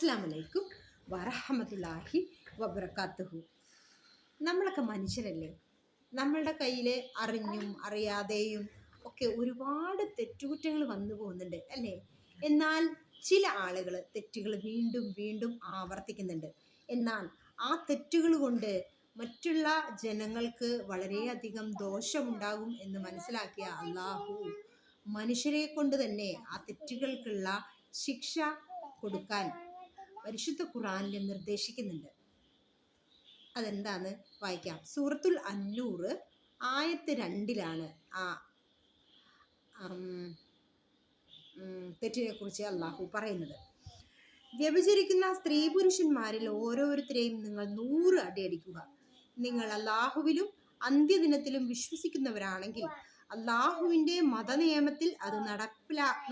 അസ്സലാമു അലൈക്കും വറഹ്മത്തുള്ളാഹി വബറകാതുഹു. നമ്മളൊക്കെ മനുഷ്യരല്ലേ? നമ്മളുടെ കയ്യിൽ അറിഞ്ഞും അറിയാതെയും ഒക്കെ ഒരുപാട് തെറ്റുകുറ്റങ്ങൾ വന്നു പോകുന്നുണ്ട് അല്ലേ? എന്നാൽ ചില ആളുകൾ തെറ്റുകൾ വീണ്ടും വീണ്ടും ആവർത്തിക്കുന്നുണ്ട്. എന്നാൽ ആ തെറ്റുകൾ കൊണ്ട് മറ്റുള്ള ജനങ്ങൾക്ക് വളരെയധികം ദോഷമുണ്ടാകും എന്ന് മനസ്സിലാക്കിയ അള്ളാഹു മനുഷ്യരെ കൊണ്ട് തന്നെ ആ തെറ്റുകൾക്കുള്ള ശിക്ഷ കൊടുക്കാൻ പരിശുദ്ധ ഖുർആനിൽ നിർദ്ദേശിക്കുന്നുണ്ട്. അതെന്താന്ന് വായിക്കാം. സൂറത്തുൽ അന്നൂർ ആയത്ത് 2 ആ തെറ്റിനെ കുറിച്ച് അള്ളാഹു പറയുന്നത്. വ്യഭിചരിക്കുന്ന സ്ത്രീ പുരുഷന്മാരിൽ ഓരോരുത്തരെയും നിങ്ങൾ 100 അടിയടിക്കുക. നിങ്ങൾ അള്ളാഹുവിലും അന്ത്യദിനത്തിലും വിശ്വസിക്കുന്നവരാണെങ്കിൽ അള്ളാഹുവിൻ്റെ മതനിയമത്തിൽ അത്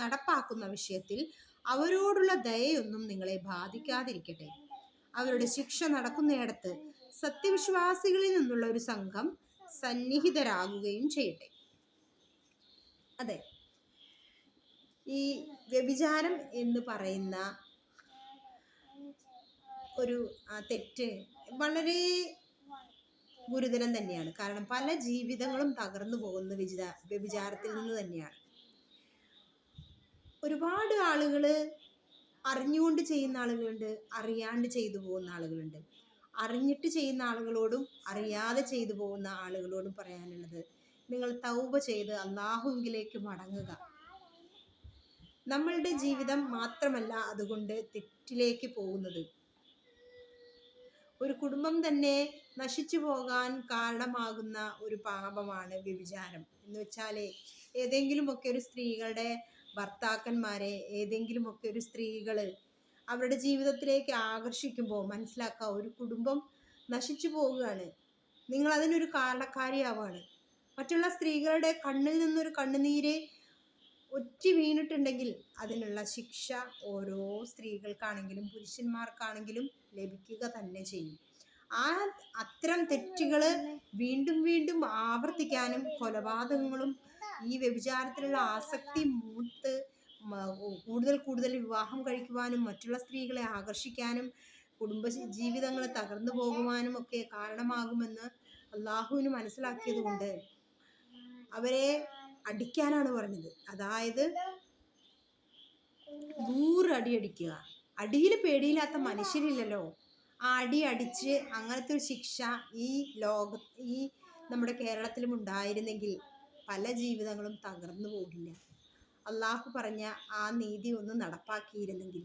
നടപ്പാക്കുന്ന വിഷയത്തിൽ അവരോടുള്ള ദയയൊന്നും നിങ്ങളെ ബാധിക്കാതിരിക്കട്ടെ. അവരുടെ ശിക്ഷ നടക്കുന്നിടത്ത് സത്യവിശ്വാസികളിൽ നിന്നുള്ള ഒരു സംഘം സന്നിഹിതരാകുകയും ചെയ്യട്ടെ. അതെ, ഈ വ്യഭിചാരം എന്ന് പറയുന്ന ഒരു തെറ്റ് വളരെ ഗുരുതരം തന്നെയാണ്. കാരണം പല ജീവിതങ്ങളും തകർന്നു പോകുന്ന വ്യഭിചാരത്തിൽ നിന്ന് തന്നെയാണ്. ഒരുപാട് ആളുകൾ അറിഞ്ഞുകൊണ്ട് ചെയ്യുന്ന ആളുകളുണ്ട്, അറിയാണ്ട് ചെയ്തു പോകുന്ന ആളുകളുണ്ട്. അറിഞ്ഞിട്ട് ചെയ്യുന്ന ആളുകളോടും അറിയാതെ ചെയ്തു പോകുന്ന ആളുകളോടും പറയാനുള്ളത്, നിങ്ങൾ തൗബ ചെയ്ത് അള്ളാഹുവിലേക്ക് മടങ്ങുക. നമ്മളുടെ ജീവിതം മാത്രമല്ല അതുകൊണ്ട് തെറ്റിലേക്ക് പോകുന്നത്, ഒരു കുടുംബം തന്നെ നശിച്ചു പോകാൻ കാരണമാകുന്ന ഒരു പാപമാണ് വ്യഭിചാരം എന്ന് വെച്ചാൽ, ഏതെങ്കിലുമൊക്കെ ഒരു സ്ത്രീകളുടെ ഭർത്താക്കന്മാരെ ഏതെങ്കിലുമൊക്കെ ഒരു സ്ത്രീകൾ അവരുടെ ജീവിതത്തിലേക്ക് ആകർഷിക്കുമ്പോൾ മനസ്സിലാക്കുക, ഒരു കുടുംബം നശിച്ചു പോവുകയാണ്. നിങ്ങൾ അതിനൊരു കാരണക്കാരിയാവാണ്. മറ്റുള്ള സ്ത്രീകളുടെ കണ്ണിൽ നിന്നൊരു കണ്ണുനീര് ഒറ്റി വീണിട്ടുണ്ടെങ്കിൽ അതിനുള്ള ശിക്ഷ ഓരോ സ്ത്രീകൾക്കാണെങ്കിലും പുരുഷന്മാർക്കാണെങ്കിലും ലഭിക്കുക തന്നെ ചെയ്യും. അത്തരം തെറ്റുകൾ വീണ്ടും വീണ്ടും ആവർത്തിക്കാനും കൊലപാതകങ്ങളും ഈ വ്യഭിചാരത്തിലുള്ള ആസക്തി മൂത്ത് കൂടുതൽ വിവാഹം കഴിക്കുവാനും മറ്റുള്ള സ്ത്രീകളെ ആകർഷിക്കാനും കുടുംബ ജീവിതങ്ങൾ തകർന്നു പോകുവാനും ഒക്കെ കാരണമാകുമെന്ന് അള്ളാഹുവിന് മനസ്സിലാക്കിയത് കൊണ്ട് അവരെ അടിക്കാനാണ് പറഞ്ഞത്. അതായത് 100 അടി അടിക്കുക. അടിയിൽ പേടിയില്ലാത്ത മനുഷ്യരില്ലല്ലോ. ആ അടി അടിച്ച് അങ്ങനത്തെ ഒരു ശിക്ഷ ഈ നമ്മുടെ കേരളത്തിലും ഉണ്ടായിരുന്നെങ്കിൽ പല ജീവിതങ്ങളും തകർന്നു പോകില്ല. അള്ളാഹു പറഞ്ഞ ആ നീതി ഒന്ന് നടപ്പാക്കിയിരുന്നെങ്കിൽ